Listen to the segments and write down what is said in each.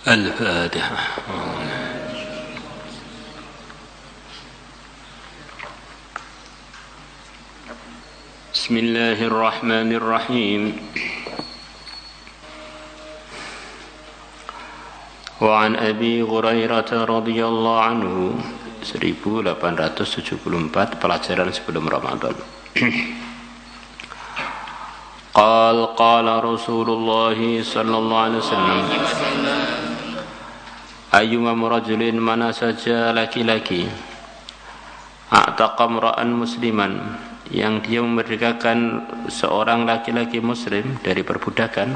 الفاتحة. بسم الله الرحمن الرحيم. وعن أبي هريرة رضي الله عنه 1874 pelajaran sebelum Ramadan. قال رسول الله صلى الله عليه وسلم ayyuma rajulin mana saja laki-laki a'taqa imra'an musliman yang dia memerdekakan seorang laki-laki muslim dari perbudakan,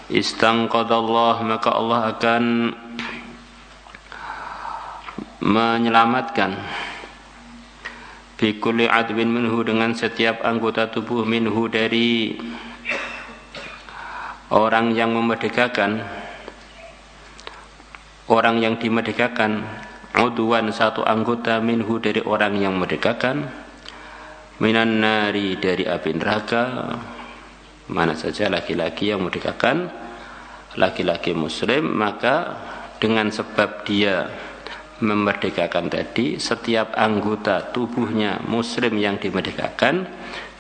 istanqadallah maka Allah akan menyelamatkan bi kulli adwin minhu dengan setiap anggota tubuh minhu dari orang yang memerdekakan, orang yang dimerdekakan, udwan satu anggota minhu dari orang yang memerdekakan, minan nari dari api neraka. Mana saja laki-laki yang memerdekakan laki-laki muslim, maka dengan sebab dia memerdekakan tadi, setiap anggota tubuhnya muslim yang dimerdekakan,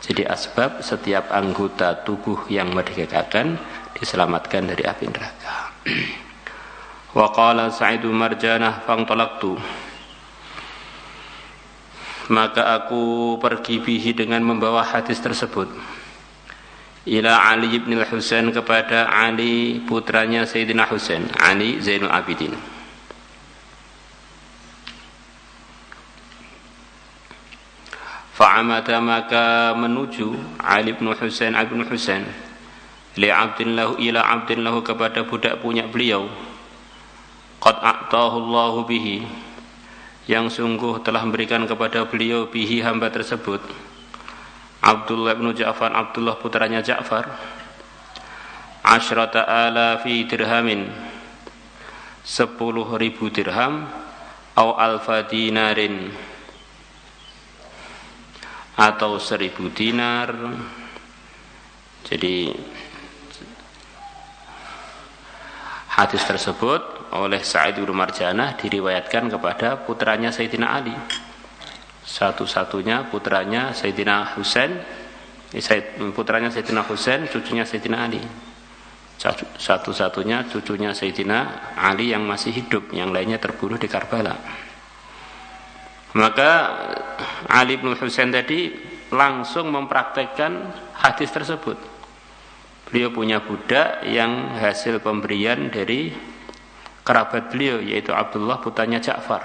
jadi asbab setiap anggota tubuh yang memerdekakan diselamatkan dari api neraka. Wa qala Sa'idu Marjanah fangtalaqtu, maka aku pergi bihi dengan membawa hadis tersebut, ila Ali ibn al-Husain kepada Ali putranya Sayyidina Husain, Ali Zainul Abidin. Fa'amada maka menuju Ali ibn Husain li Abdillah ila Abdillah kepada budak punya beliau, qad a'tahu Allahu bihi yang sungguh telah memberikan kepada beliau bihi hamba tersebut, Abdullah bin Ja'far, Abdullah putranya Ja'far, 10,000 dirhamin 10.000 dirham, au alfa dinarin atau 1.000 dinar. Jadi hadis tersebut oleh Sa'id bin Marjanah diriwayatkan kepada putranya Sayyidina Ali, satu-satunya putranya Sayyidina Husain, putranya Sayyidina Husain, cucunya Sayyidina Ali, satu-satunya cucunya Sayyidina Ali yang masih hidup, yang lainnya terbunuh di Karbala. Maka Ali bin Husain tadi langsung mempraktekkan hadis tersebut. Beliau punya budak yang hasil pemberian dari kerabat beliau, yaitu Abdullah putranya Ja'far,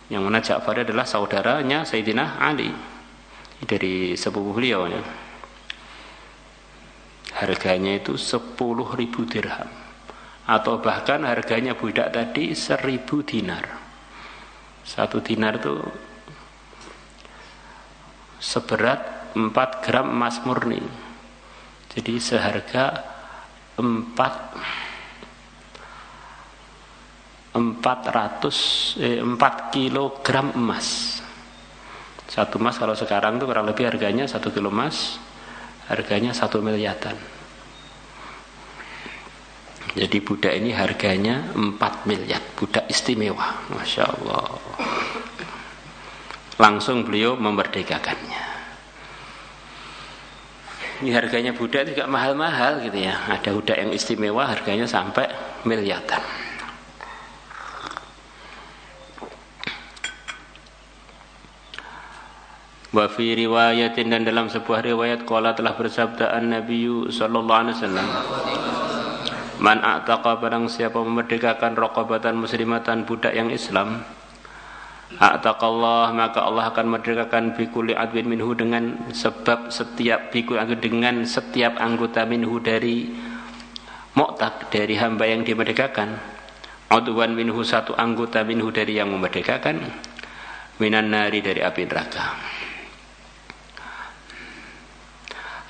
yang mana Ja'far adalah saudaranya Sayyidina Ali dari sepupu beliau ya. Harganya itu 10.000 dirham, atau bahkan harganya budak tadi 1.000 dinar. 1 dinar itu seberat 4 gram emas murni. Jadi seharga 4 kilogram emas. 1 emas kalau sekarang itu kurang lebih harganya 1 kilo emas harganya 1 miliaran. Jadi budak ini harganya 4 miliar, budak istimewa, Masya Allah. Langsung beliau memerdekakannya. Ini harganya budak juga mahal-mahal gitu ya. Ada budak yang istimewa harganya sampai miliaran. Wa fi riwayatin, dan dalam sebuah riwayat, qala telah bersabda an-Nabi sallallahu alaihi wasallam, man a'taqa barang siapa memerdekakan raqabatan muslimatan budak yang Islam, a'taqallah maka Allah akan memerdekakan bi kulli adwin minhu dengan sebab setiap bi kulli adwin dengan setiap anggota minhu dari mu'taq, dari hamba yang dimerdekakan, udwan minhu satu anggota minhu dari yang memerdekakan, minan nari dari api neraka,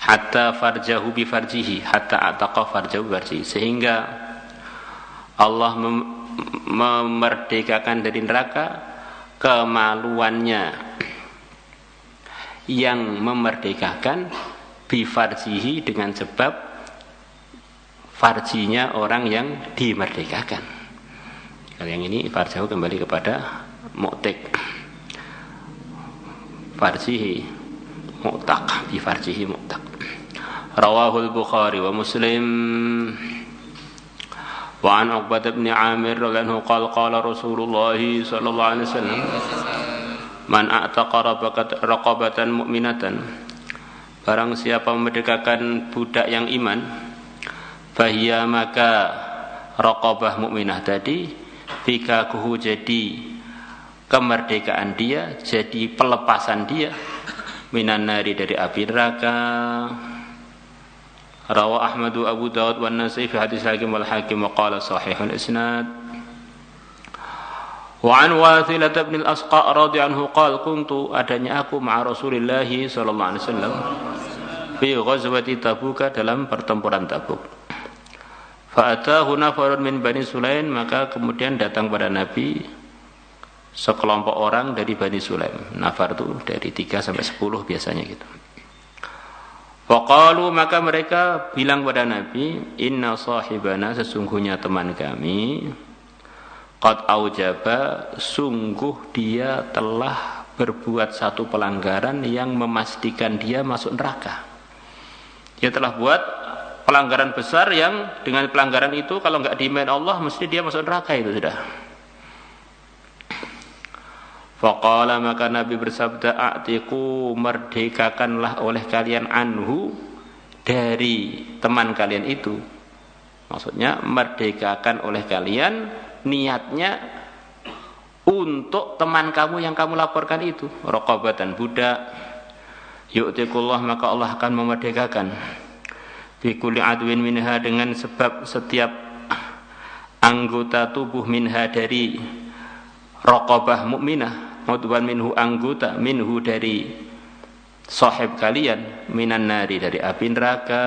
hatta farjahu bi farjihi, hatta ataqa farjahu bi farjihi, sehingga Allah memerdekakan dari neraka kemaluannya yang memerdekakan, bi farjihi dengan sebab farjinya orang yang dimerdekakan. Kalau yang ini farjahu kembali kepada mu'tik, farjihi mu'taq, bi farjihi mu'taq. Rawahul Bukhari wa Muslim wa an Uqbah bin Amir radhiyallahu anhu qala Rasulullah sallallahu alaihi wasallam man a'taqa raqabatan mu'minatan, barang siapa memerdekakan budak yang iman, fahiya maka raqabah mukminah tadi fikakuhu jadi kemerdekaan dia, jadi pelepasan dia minan nari dari api neraka. Rawa Ahmadu Abu Dawud wa Nasai fi hadis Hakim wal Hakim wa qala sahihul isnad. Wa an Wathilah bin al-Asqa radhiyallahu anhu qala kuntu, adanya aku ma'a Rasulillah sallallahu alaihi wasallam fi ghazwati Tabuk, dalam pertempuran Tabuk. Fa'atahu nafarun min Bani Sulaim, maka kemudian datang pada Nabi sekelompok orang dari Bani Sulaim. Nafar itu dari 3 sampai 10 biasanya gitu. Faqalu, maka mereka bilang pada Nabi, inna sahibana, sesungguhnya teman kami, qad aujaba, sungguh dia telah berbuat satu pelanggaran yang memastikan dia masuk neraka. Dia telah buat pelanggaran besar yang dengan pelanggaran itu kalau enggak diimain Allah mesti dia masuk neraka itu sudah. Faqala, maka Nabi bersabda, a'tiqu, merdekakanlah oleh kalian anhu, dari teman kalian itu. Maksudnya merdekakan oleh kalian, niatnya untuk teman kamu yang kamu laporkan itu, raqabatan budak. Yu'tiqullah, maka Allah akan memerdekakan bi kulli adwin minha, dengan sebab setiap anggota tubuh minha dari raqabah mukminah, udwan minhu, anggota minhu dari sahib kalian, minan nari, dari api neraka.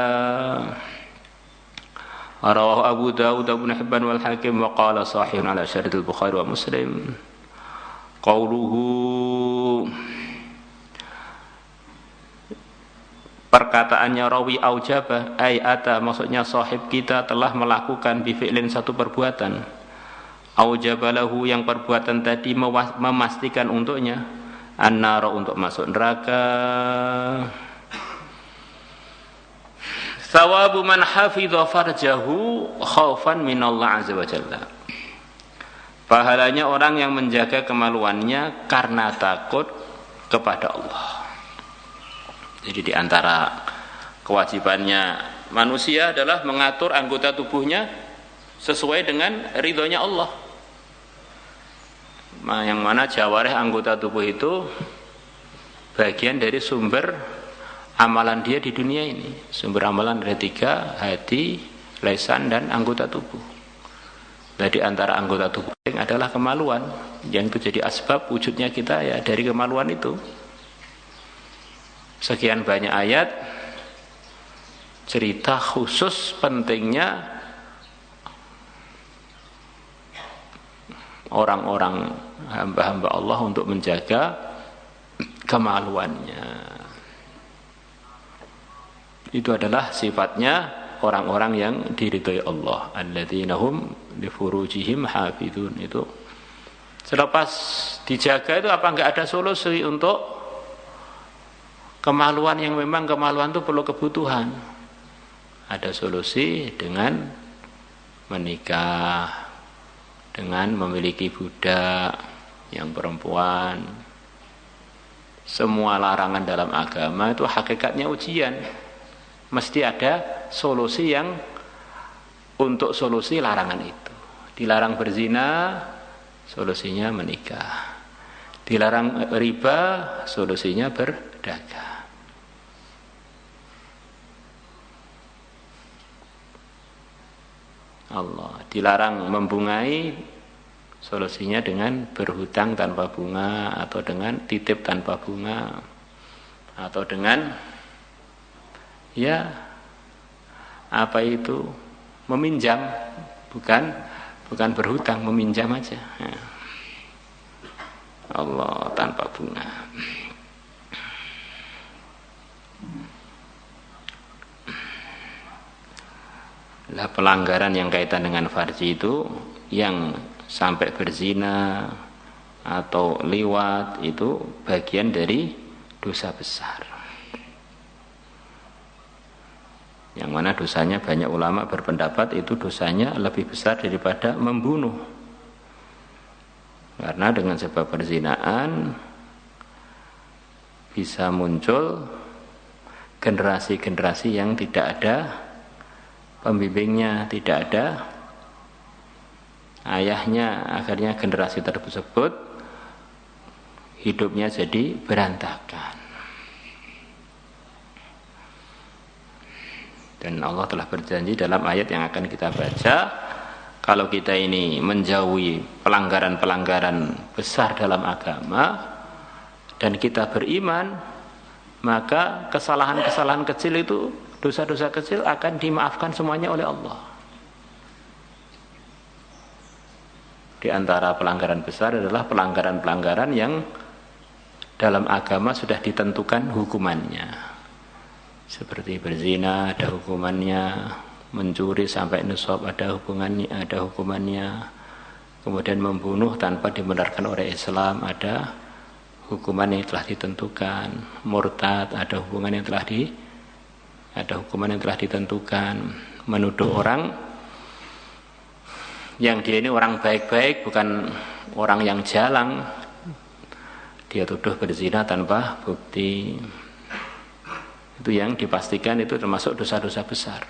Rawahu Abu Dawud Ibn Hibban wal Hakim wa qala sahihun ala syartil Bukhari wa Muslim. Qauluhu, perkataannya rawi aujaba, ay ata, maksudnya sahib kita telah melakukan bifi'lin, satu perbuatan. Aujabalahu, yang perbuatan tadi memastikan untuknya an-nar, untuk masuk neraka. Thawabu man hafidha farjahu khaufan minallah azza wa jalla, pahalanya orang yang menjaga kemaluannya karena takut kepada Allah. Jadi di antara kewajibannya manusia adalah mengatur anggota tubuhnya sesuai dengan ridhonya Allah. Yang mana jawarih anggota tubuh itu bagian dari sumber amalan dia di dunia ini. Sumber amalan ada 3, hati, lisan, dan anggota tubuh. Jadi antara anggota tubuh adalah kemaluan, yang itu jadi asbab wujudnya kita ya dari kemaluan itu. Sekian banyak ayat cerita khusus pentingnya orang-orang hamba-hamba Allah untuk menjaga kemaluannya. Itu adalah sifatnya orang-orang yang diridhai Allah, alladzina hum li furujihim hafizun. Itu selepas dijaga itu apa enggak ada solusi untuk kemaluan yang memang kemaluan itu perlu kebutuhan? Ada solusi dengan menikah, dengan memiliki budak yang perempuan. Semua larangan dalam agama itu hakikatnya ujian. Mesti ada solusi yang untuk solusi larangan itu. Dilarang berzina, solusinya menikah. Dilarang riba, solusinya berdagang. Allah. Dilarang membungai, solusinya dengan berhutang tanpa bunga, atau dengan titip tanpa bunga, atau dengan ya apa itu, meminjam, bukan berhutang, meminjam aja. Ya. Allah, tanpa bunga. Lah pelanggaran yang kaitan dengan farji itu yang sampai berzina atau liwat itu bagian dari dosa besar. Yang mana dosanya banyak ulama berpendapat itu dosanya lebih besar daripada membunuh. Karena dengan sebab perzinaan bisa muncul generasi-generasi yang tidak ada pembimbingnya, tidak ada ayahnya, akhirnya generasi tersebut hidupnya jadi berantakan. Dan Allah telah berjanji dalam ayat yang akan kita baca, kalau kita ini menjauhi pelanggaran-pelanggaran besar dalam agama dan kita beriman, maka kesalahan-kesalahan kecil itu, dosa-dosa kecil akan dimaafkan semuanya oleh Allah. Di antara pelanggaran besar adalah pelanggaran-pelanggaran yang dalam agama sudah ditentukan hukumannya. Seperti berzina ada hukumannya, mencuri sampai nisab ada hukumannya, kemudian membunuh tanpa dibenarkan oleh Islam ada hukuman yang telah ditentukan, murtad ada hukuman yang telah ditentukan, menuduh orang yang dia ini orang baik-baik bukan orang yang jalang, dia tuduh berzina tanpa bukti, itu yang dipastikan itu termasuk dosa-dosa besar.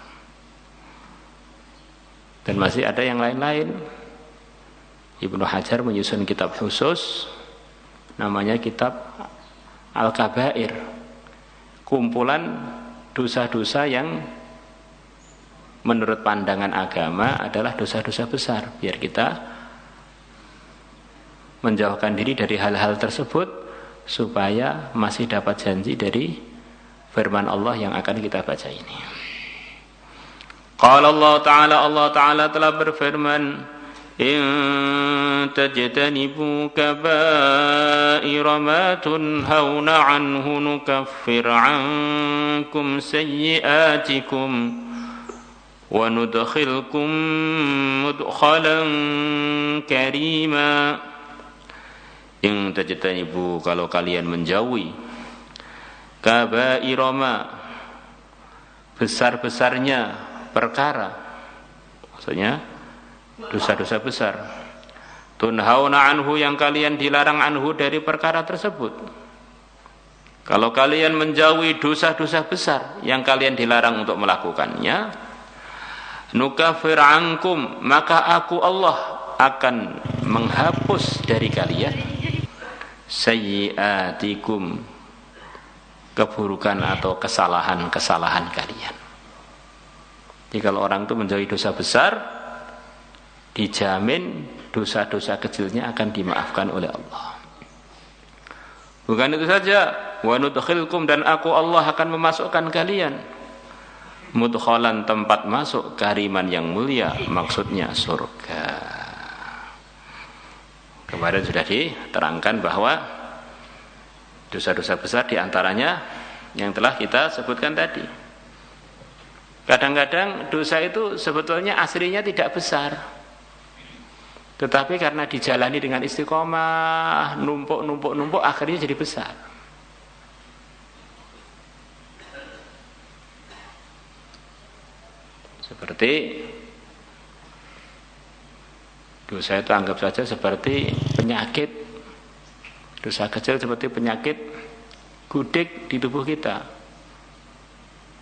Dan masih ada yang lain-lain. Ibnu Hajar menyusun kitab khusus namanya kitab Al-Kabair, kumpulan dosa-dosa yang menurut pandangan agama adalah dosa-dosa besar, biar kita menjauhkan diri dari hal-hal tersebut supaya masih dapat janji dari firman Allah yang akan kita baca ini. Qala Allah Ta'ala telah berfirman, in tajtanibu kaba'ira ma tunhauna anhu nukaffir ankum sayyi'atikum wa nudkhilkum mudkhalan karima. In tajtanibu, kalau kalian menjauhi kabairoma, besar-besarnya perkara, maksudnya dosa-dosa besar, tunhauna anhu, yang kalian dilarang anhu dari perkara tersebut. Kalau kalian menjauhi dosa-dosa besar yang kalian dilarang untuk melakukannya, nukafir ankum, maka aku Allah akan menghapus dari kalian sayyiatikum, keburukan atau kesalahan-kesalahan kalian. Jadi kalau orang itu menjauhi dosa besar, dijamin dosa-dosa kecilnya akan dimaafkan oleh Allah. Bukan itu saja, wa nudkhilkum, dan aku Allah akan memasukkan kalian mudkhalan, tempat masuk, kariman yang mulia, maksudnya surga. Kemarin sudah diterangkan bahwa dosa-dosa besar diantaranya yang telah kita sebutkan tadi. Kadang-kadang dosa itu sebetulnya aslinya tidak besar, tetapi karena dijalani dengan istiqomah, numpuk akhirnya jadi besar. Seperti dosa itu anggap saja seperti penyakit. Dosa kecil seperti penyakit gudik di tubuh kita.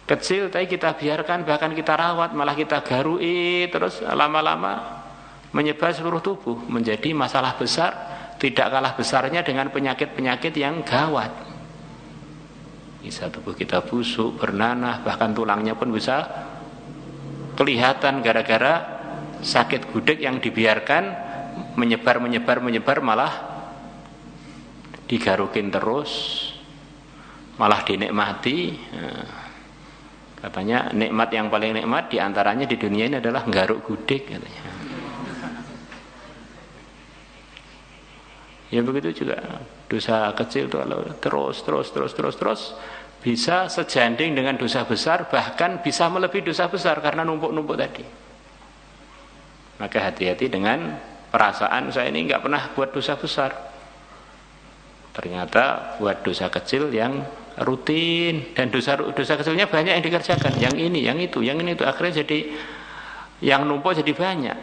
Kecil tapi kita biarkan, bahkan kita rawat, malah kita garui, terus lama-lama menyebar seluruh tubuh, menjadi masalah besar, tidak kalah besarnya dengan penyakit-penyakit yang gawat. Bisa tubuh kita busuk, bernanah, bahkan tulangnya pun bisa kelihatan gara-gara sakit gudik yang dibiarkan menyebar malah digarukin terus, malah dinikmati. Katanya nikmat yang paling nikmat diantaranya di dunia ini adalah nggaruk gudik, katanya. Ya begitu juga dosa kecil itu kalau terus bisa sejanding dengan dosa besar, bahkan bisa melebihi dosa besar karena numpuk-numpuk tadi. Maka hati-hati dengan perasaan saya ini nggak pernah buat dosa besar. Ternyata buat dosa kecil yang rutin, dan dosa kecilnya banyak yang dikerjakan, yang ini, yang itu, akhirnya jadi yang numpuk jadi banyak.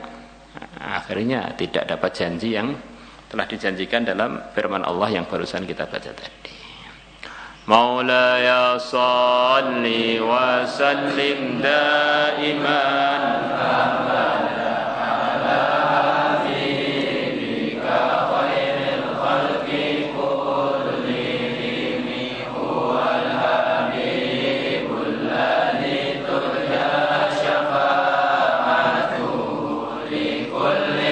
Akhirnya tidak dapat janji yang telah dijanjikan dalam firman Allah yang barusan kita baca tadi. Maulaya salli wa sallim daiman abada ala habibika khairil khalqi kullihim huwal habibul ladzi turja syafa'atuhu li kulli